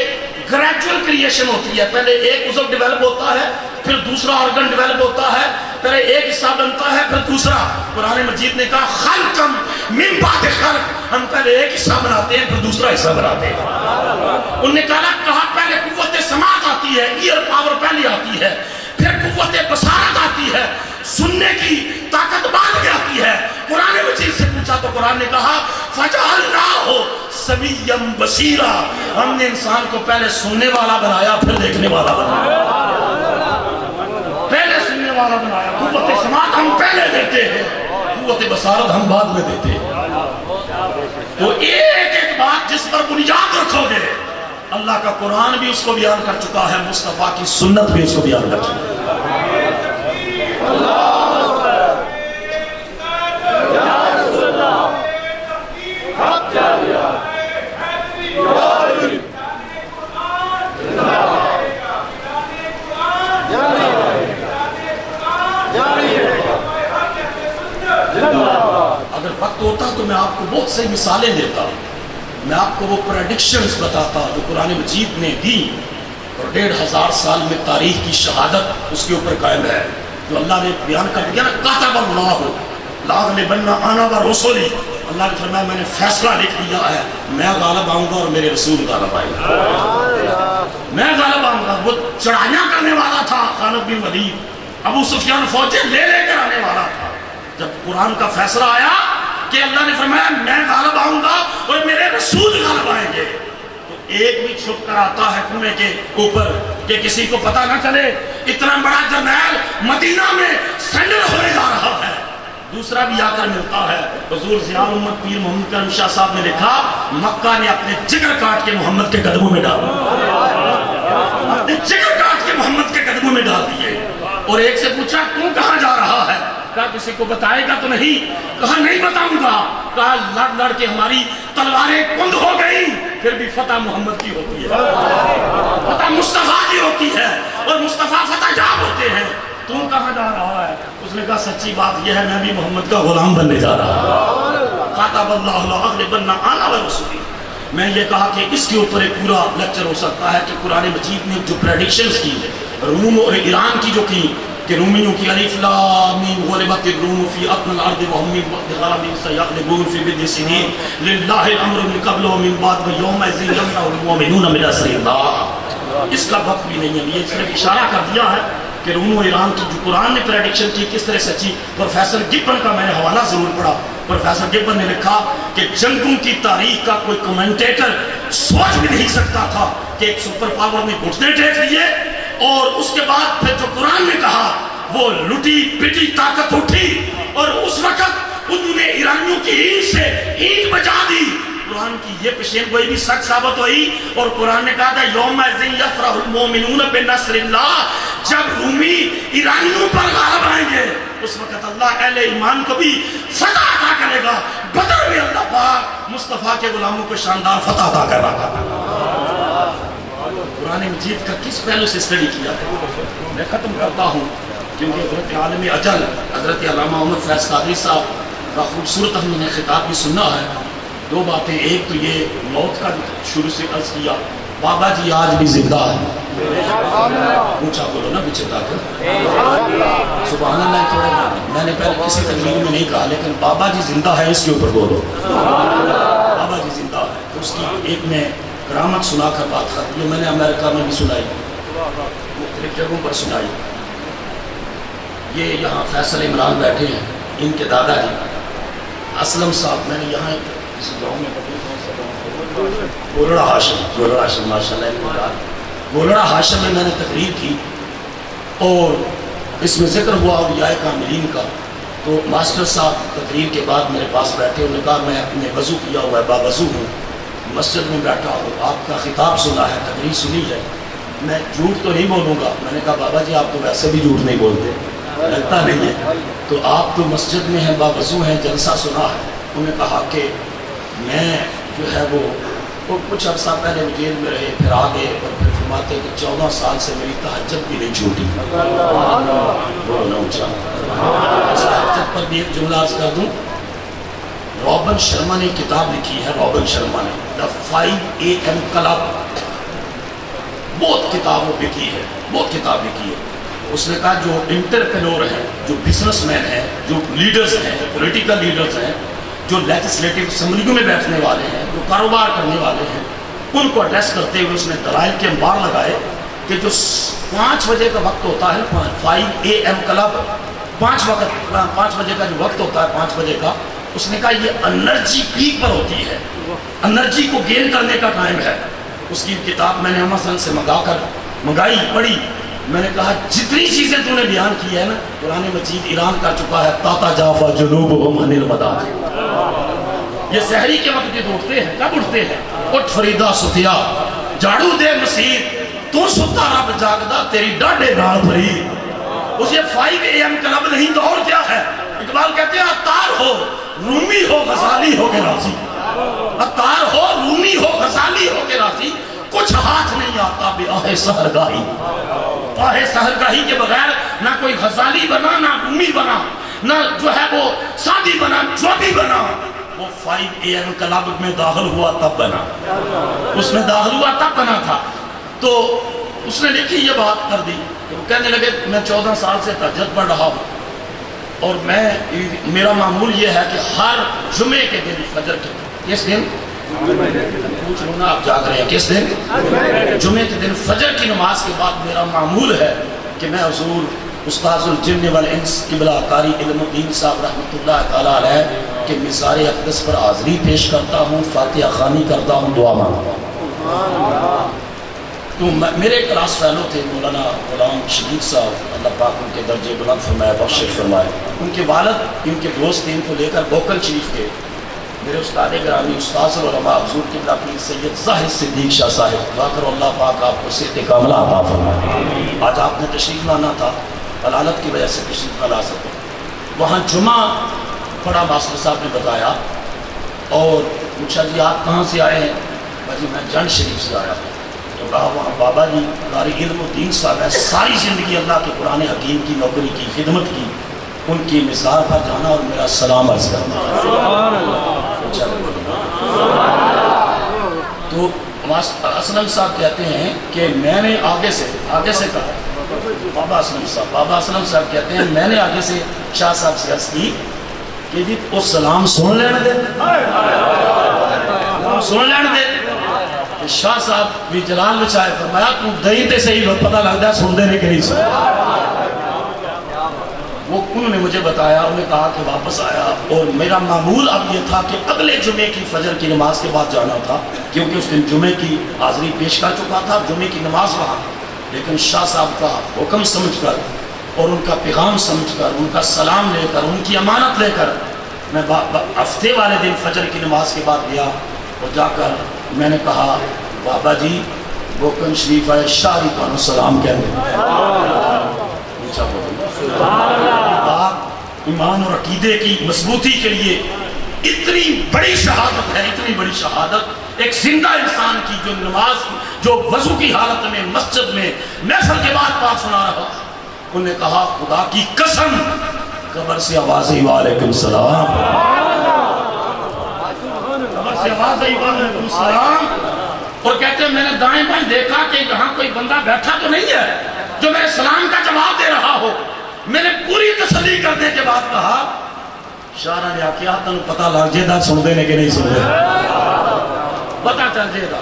گریجول کریشن ہوتی ہے، پہلے ایک عضو ڈیولپ ہوتا ہے، پھر دوسرا آرگن ڈیولپ ہوتا ہے، پہلے ایک حصہ بنتا ہے پھر دوسرا. قرآن مجید نے کہا خلقم من بعد خلق، ہم پہلے ایک حصہ بناتے ہیں پھر دوسرا حصہ بناتے ہیں. انہوں نے کہا پہلے قوت سماعت آتی ہے، ایئر پاور پہلے آتی ہے، پھر قوت بصارت آتی ہے، سننے کی طاقت بعد میں آتی ہے. قرآن مجید سے پوچھا تو قرآن نے کہا فجعلناہ سمیعا بصیرا، ہم نے انسان کو پہلے سننے والا بنایا پھر دیکھنے والا بنایا. پہلے سننے والا بنایا، قوت سماعت ہم پہلے دیتے ہیں، قوت بصارت ہم بعد میں دیتے ہیں. تو ایک ایک بات جس پر بنیاد رکھو گے، اللہ کا قرآن بھی اس کو بیان کر چکا ہے، مصطفیٰ کی سنت بھی اس کو بیان کر چکا ہے. اگر وقت ہوتا تو میں آپ کو بہت سی مثالیں دیتا، میں آپ کو وہ پریڈکشنز بتاتا جو قرآن مجید نے دی، اور 1500 سال میں تاریخ کی شہادت اس کے اوپر قائم ہے جو اللہ نے بیان کر دیا نا. کاتب اللہ لاغلبن انا ورسلی، اللہ نے فرمایا میں نے فیصلہ لکھ دیا ہے، میں غالب آؤں گا اور میرے رسول غالب آئیں گا. میں غالب آؤں گا. وہ چڑھائیاں کرنے والا تھا خالد بن ولید، ابو سفیان فوجیں لے کر آنے والا تھا. جب قرآن کا فیصلہ آیا کہ اللہ نے فرمایا میں غالب آؤں گا اور میرے رسول غالب آئیں گے، تو ایک بھی چھپ کر آتا ہے کنویں کے اوپر کہ کسی کو پتہ نہ چلے اتنا بڑا جرنیل مدینہ میں سرنڈر ہونے جا رہا ہے. دوسرا بھی آ کر ملتا ہے. حضور ضیاء الامت پیر محمد کرم شاہ صاحب نے لکھا مکہ نے اپنے جگر کاٹ کے محمد کے قدموں میں ڈال دیے، اپنے جگر کاٹ کے محمد کے قدموں میں ڈال دیے. اور ایک سے پوچھا تو کہاں جا رہا ہے؟ کہا کسی کو بتائے گا تو نہیں؟ کہا نہیں بتاؤں گا. کہا لڑ لڑ کے ہماری تلواریں کند ہو گئی، پھر بھی فتح محمد کی ہوتی ہے، فتح مصطفیٰ کی ہوتی ہے، اور مصطفیٰ فتح جاب ہوتے ہیں. تم کہاں جا رہا ہے؟ اس نے کہا سچی بات یہ ہے میں بھی محمد کا غلام بننے جا رہا ہوں. کاتب اللہ لاغلبن انا ورسلی. میں یہ کہا کہ اس کے اوپر ایک پورا لیکچر ہو سکتا ہے کہ قرآن مجید نے جو پریڈکشنز کی روم اور ایران کی جو کی کہ رومیوں کی الف لام میم غلبت الروم فی اطن الارض وهم من بعد غلبهم سيغلبون في بضع سنين لله الامر من قبل ومن بعد ويومئذ يفرح المؤمنون بنصر الله. اس کا وقت بھی نہیں ہے، یہ صرف اشارہ کر دیا ہے کہ روم و ایران کی جو قرآن نے پریڈکشن کی کس طرح سچی. پروفیسر گبن کا میں نے حوالہ ضرور پڑھا. پروفیسر گبن نے لکھا کہ جنگوں کی تاریخ کا کوئی کمنٹیٹر سوچ بھی نہیں سکتا تھا کہ ایک سپر پاور نے گھٹنے ٹیک لیے اور اس کے بعد پھر جو قرآن نے کہا وہ لٹی پٹی طاقت اٹھی اور اس وقت انہوں نے ایرانیوں کی اینٹ سے اینٹ بجا دی. قرآن کی یہ پیشین گوئی بھی سچ ثابت ہوئی اور قرآن نے کہا تھا یومئذ یفرح المؤمنون بنصر اللہ. جب رومی ایرانیوں پر غالب آئیں گے اس وقت اللہ اہل ایمان کو بھی فتح عطا کرے گا. بدر میں اللہ پاک مصطفیٰ کے غلاموں کو شاندار فتح عطا کر رہا تھا. قرآن مجید کا کس پہلو سے اسٹڈی کیا ہے؟ میں ختم کرتا ہوں کیونکہ حضرت عالم اجل حضرت علامہ محمد فیض قادری صاحب کا خوبصورت ہم نے خطاب بھی سننا ہے. 2 باتیں، ایک تو یہ موت کا شروع سے عرض کیا، بابا جی آج بھی زندہ ہے. اونچا بولو نا پیچھے تک سبحان اللہ. تھوڑا میں نے پہلے کسی تقریر میں نہیں کہا لیکن بابا جی زندہ ہے اس کے اوپر بولو. بابا جی زندہ ہے. اس کی ایک میں کرامت سنا کر بات کرتی ہوں، میں نے امریکہ میں بھی سنائی، مختلف جگہوں پر سنائی. یہ یہاں فیصل عمران بیٹھے ہیں، ان کے دادا جی اسلم صاحب، میں نے یہاں کسی گاؤں میں گولڑا ہاشم ماشاء اللہ گولڑا ہاشم میں نے تقریر کی اور اس میں ذکر ہوا اولیاء کاملین کا. تو ماسٹر صاحب تقریر کے بعد میرے پاس بیٹھے، انہوں نے کہا میں اپنے وضو کیا ہوا ہے، باوضو ہوں، مسجد میں بیٹھا ہوں، آپ کا خطاب سنا ہے، تقریر سنی ہے، میں جھوٹ تو نہیں بولوں گا. میں نے کہا بابا جی آپ تو ویسے بھی جھوٹ نہیں بولتے، لگتا نہیں ہے، تو آپ تو مسجد میں ہیں، باوضو ہیں، جلسہ سنا ہے. انہوں نے کہا کہ میں جو ہے وہ کچھ عرصہ پہلے جیل میں رہے، پھر آ گئے، اور پھر فرماتے ہیں کہ 14 سال سے میری تہجد بھی نہیں چھوٹی۔ تہجد پر بھی ایک جملہ عرض کر دوں، رابن شرما نے کتاب لکھی ہے، رابن شرما نے The 5 AM Club، بہت کتاب وہ لکھی ہے، بہت کتاب لکھی ہے۔ اس نے کہا جو انٹرپرینور ہیں، جو بزنس مین ہیں، جو لیڈرز ہیں، پولیٹیکل لیڈرز ہیں، جو لیجسلیٹو اسمبلیوں میں بیٹھنے والے ہیں، جو کاروبار کرنے والے ہیں، ان کو ایڈریس کرتے ہوئے اس نے دلائل کے انبار لگائے کہ جو 5 بجے کا وقت ہوتا ہے، 5 AM Club، 5 بجے کا جو وقت ہوتا ہے، 5 بجے کا، اس نے کہا یہ انرجی پیک پر ہوتی ہے، انرجی کو گین کرنے کا ٹائم ہے۔ اس کی کتاب میں نے امازون سے منگائی، پڑھی، میں نے کہا جتنی چیزیں تو نے بیان کی ہے نا، قرآن مجید ایران کر چکا ہے، تاتا جافا جنوبہم عن المضاجع۔ یہ سحری کے وقت یہ اٹھتے ہیں، کب اٹھتے ہیں؟ اٹھ فریدہ ستیا، جھاڑو دے مسیح، تو ستا رب جاگدا تیری ڈاڈے نال فرید۔ اس یہ 5 AM Club نہیں تو اور کیا ہے؟ اقبال کہتے ہیں عطار ہو، رومی ہو، غزالی ہو کے راضی، عطار ہو، رومی ہو، غزالی ہو کے راضی، کچھ ہاتھ نہیں آتا بے آہ سحرگاہی۔ آہ سحرگاہی کے بغیر نہ کوئی غزالی بنا، نہ رومی بنا، نہ جو ہے وہ سادی بنا، جو بھی بنا، وہ 5 AM Club میں داخل ہوا تب بنا، اس میں داخل ہوا تب بنا تھا۔ تو اس نے لکھی یہ بات کر دی، وہ کہنے لگے میں 14 سال سے تہجد پڑھ رہا ہوں، اور میرا معمول یہ ہے کہ ہر جمعے کے دن فجر کے کس دن پوچھ لوں نا، آپ جاگ رہے ہیں کس دن؟ جمعے کے دن فجر کی نماز کے بعد میرا معمول ہے کہ میں حضور استاذ الجن والانس قبلہ قاری علم الدین صاحب رحمۃ اللہ تعالیٰ علیہ کہ مزار اقدس پر حاضری پیش کرتا ہوں، فاتحہ خوانی کرتا ہوں، دعا مانگتا ہوں۔ تو میرے کلاس فیلو تھے مولانا غلام شدید صاحب، اللہ پاک ان کے درجے بلند فرمائے، بخش فرمائے۔ ان کے والد، ان کے دوست ان کو لے کر بوکل شریف کے میرے استاد گرامی استاذ العلماء حضور قبلہ پیر سید زاہد صدیق شاہ صاحب، دعا کرو اللہ پاک آپ کو صحت کاملہ عطا فرمائے۔ آج آپ نے تشریف لانا تھا، علالت کی وجہ سے تشریف نہ لا سکے۔ وہاں جمعہ پڑھا، ماسٹر صاحب نے بتایا، اور پوچھا جی آپ کہاں سے آئے ہیں؟ جی میں جنڈ شریف سے آیا ہوں۔ تو کہا وہاں بابا جی قاری علم الدین صاحب ہے، ساری زندگی اللہ کے قرآن حکیم کی نوکری کی، خدمت کی، ان کی مثال پر جانا اور میرا سلام عرض کرنا۔ تو اسلم صاحب کہتے ہیں کہ میں نے آگے سے کہا، بابا اسلم صاحب کہتے ہیں میں نے آگے سے شاہ صاحب سے عرض کی کہ جی وہ سلام سن لینے دے، سن لینے دے۔ شاہ صاحب بھی جلال بچائے فرمایا تو دہی تے صحیح پتہ لگتا ہے سن دینے کے نہیں سن۔ وہ انہوں نے مجھے بتایا، انہوں نے کہا کہ واپس آیا، اور میرا معمول اب یہ تھا کہ اگلے جمعے کی فجر کی نماز کے بعد جانا تھا، کیونکہ اس دن جمعے کی حاضری پیش کر چکا تھا، جمعے کی نماز وہاں۔ لیکن شاہ صاحب کا حکم سمجھ کر اور ان کا پیغام سمجھ کر، ان کا سلام لے کر، ان کی امانت لے کر میں ہفتے والے دن فجر کی نماز کے بعد گیا، اور جا کر میں نے کہا بابا جی بوکن شریف آئے شاہی تو سلام کہنے۔ ایمان اور عقیدے کی مضبوطی کے لیے اتنی بڑی شہادت ہے، اتنی بڑی شہادت ایک زندہ انسان کی، جو نماز، جو وضو کی حالت میں مسجد میں محفل کے بعد بات سنا رہا۔ انہوں نے کہا خدا کی قسم، قبر سے آواز آئی وعلیکم السلام، قبر سے آواز آئی وعلیکم السلام، اور کہتے ہیں میں نے دائیں بائیں دیکھا کہ یہاں کوئی بندہ بیٹھا تو نہیں ہے جو میرے سلام کا جواب دے رہا ہو۔ میں نے پوری تسلی کرنے کے بعد کہا شاہ نے کیا تنوں پتہ لگ جائے گا سن دینے کے نہیں سن دے، پتہ چل جائے گا۔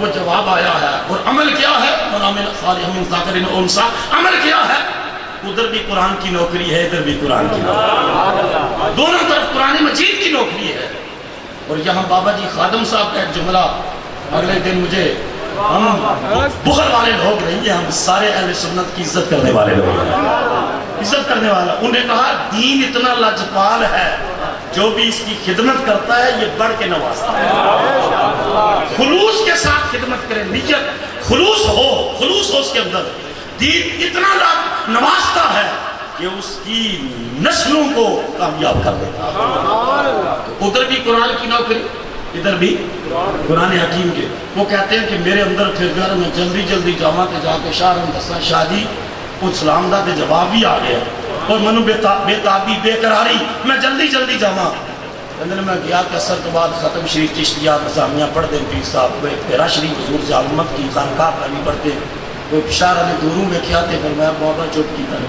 وہ جواب آیا ہے، اور عمل کیا ہے؟ عمل کیا ہے؟ ادھر بھی قرآن کی نوکری ہے، ادھر بھی قرآن کی نوکری، دونوں طرف قرآن مجید کی نوکری ہے۔ اور یہاں بابا جی خادم صاحب کا ایک جملہ اگلے دن مجھے، ہم بخل والے لوگ نہیں ہیں، ہم سارے اہل سنت کی عزت کرنے والے لوگ ہیں، عزت کرنے والا۔ انہوں نے کہا دین اتنا لاجپال ہے، جو بھی اس کی خدمت کرتا ہے یہ بڑھ کے نوازتا ہے۔ خلوص کے ساتھ خدمت کرے، نیت خلوص ہو اس کے اندر، دین اتنا نوازتا ہے کہ اس کی نسلوں کو کامیاب کر دیتا ہے۔ ادھر بھی قرآن کی نوکری، ادھر بھی قرآن حکیم کے. وہ کہتے ہیں کہ میرے اندر پھر گھر میں جلدی جلدی جاواں کہ جا کے شاہ رم دساں شاہ جی کچھ سلام دا تے جواب بھی آ گیا اور منو بے تابی بے قراری میں جلدی جلدی جاواں. اندر میں گیا کہ اثر کے بعد ختم شریف چشتیات نظامیہ پڑھ دیں پیر صاحب پیرا شریف حضور سے علمت کی خانقاہ پر بھی پڑھتے کوئی پشارہ نے دوروں میں کیا تھے فرمایا بابا چپ کی طرح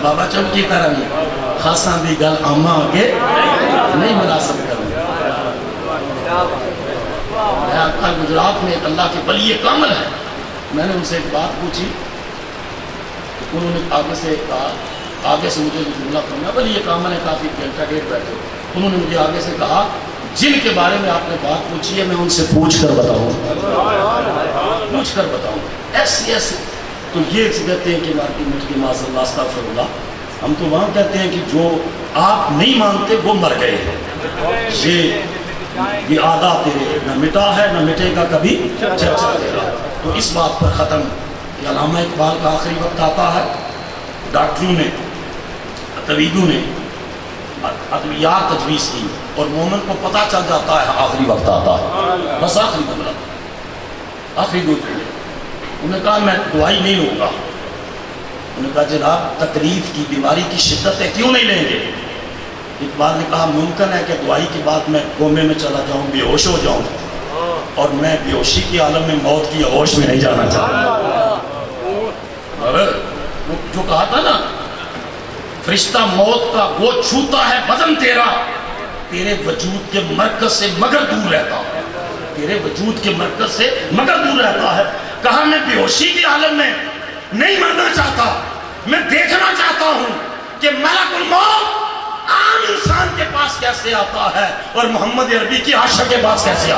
بابا چپ کی طرح خاصاں دی گل آمہ آگے نہیں مناسب کروں. میں کل گجرات میں ایک اللہ کے ولی کامل ہے, میں نے ان سے ایک بات پوچھی, انہوں نے آگے سے مجھے جملہ فرمایا ولی کامل ہے, کافی گھنٹہ ڈیڑھ بیٹھے, انہوں نے مجھے آگے سے کہا جن کے بارے میں آپ نے بات پوچھی ہے میں ان سے پوچھ کر بتاؤں ایسی ایسی. تو یہ کہتے ہیں کہ مارکی مجھ کے معاذ اللہ استغفر اللہ, ہم تو وہاں کہتے ہیں کہ جو آپ نہیں مانتے وہ مر گئے ہیں. یہ آدھا تیرے نہ مٹا ہے نہ مٹے گا کبھی چرچا تیرا. تو اس بات پر ختم کہ علامہ اقبال کا آخری وقت آتا ہے, ڈاکٹروں نے طبیبوں نے ادویات تجویز کی اور مومن کو پتہ چل جاتا ہے آخری وقت آتا ہے, بس آخری جملہ آخری دو جملے. انہوں نے کہا میں دوائی نہیں لوں گا. انہوں نے کہا جناب تکلیف کی بیماری کی شدت ہے کیوں نہیں لیں گے. اقبال نے کہا ممکن ہے کہ دوائی کے بعد میں کومے میں چلا جاؤں, بے ہوش ہو جاؤں, اور میں بے ہوشی کے عالم میں موت کی ہوش میں نہیں جانا چاہتا. جو کہا تھا نا فرشتہ موت کا وہ چھوتا ہے بدن تیرا, تیرے وجود کے مرکز سے مگر دور رہتا ہے, تیرے وجود کے مرکز سے مگر دور رہتا ہے. کہا میں بے ہوشی کے عالم میں نہیں مرنا چاہتا, میں دیکھنا چاہتا ہوں کہ ملک الموت عام انسان کے پاس کیسے آتا ہے اور محمد عربی کی عاشق کے پاس کیسے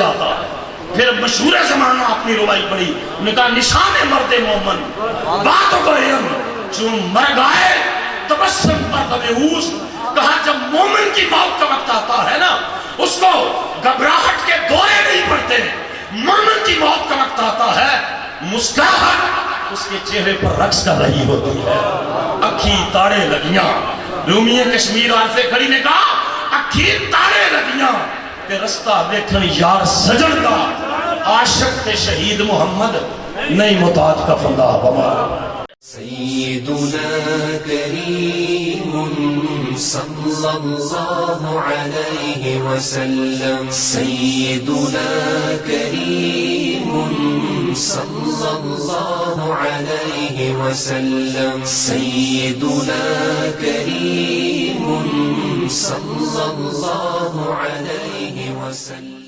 آتا ہے. پھر مشہور زمانہ اپنی روائی پڑھی, انہوں نے کہا نشان مرد مومن بات کو علم چون مر گائے تبسم پر دبیوس. کہا جب مومن کی موت کا وقت آتا ہے نا اس کو گھبراہٹ کے دورے نہیں پڑتے, مومن کی موت کا وقت آتا ہے مسکراہٹ اس کے چہرے پر رقص کر رہی ہوتی ہے. اکھی تاڑے لگیاں, رومی کشمیر عارفے کھڑی نے کہا اکھی تاڑے لگیاں تے رستہ دیکھن یار سجن کا, عاشق تے شہید محمد نہیں محتاج کا فندہ بمار. سيدنا كريم صلى الله عليه وسلم. سيدنا كريم صلى الله عليه وسلم. سيدنا كريم صلى الله عليه وسلم.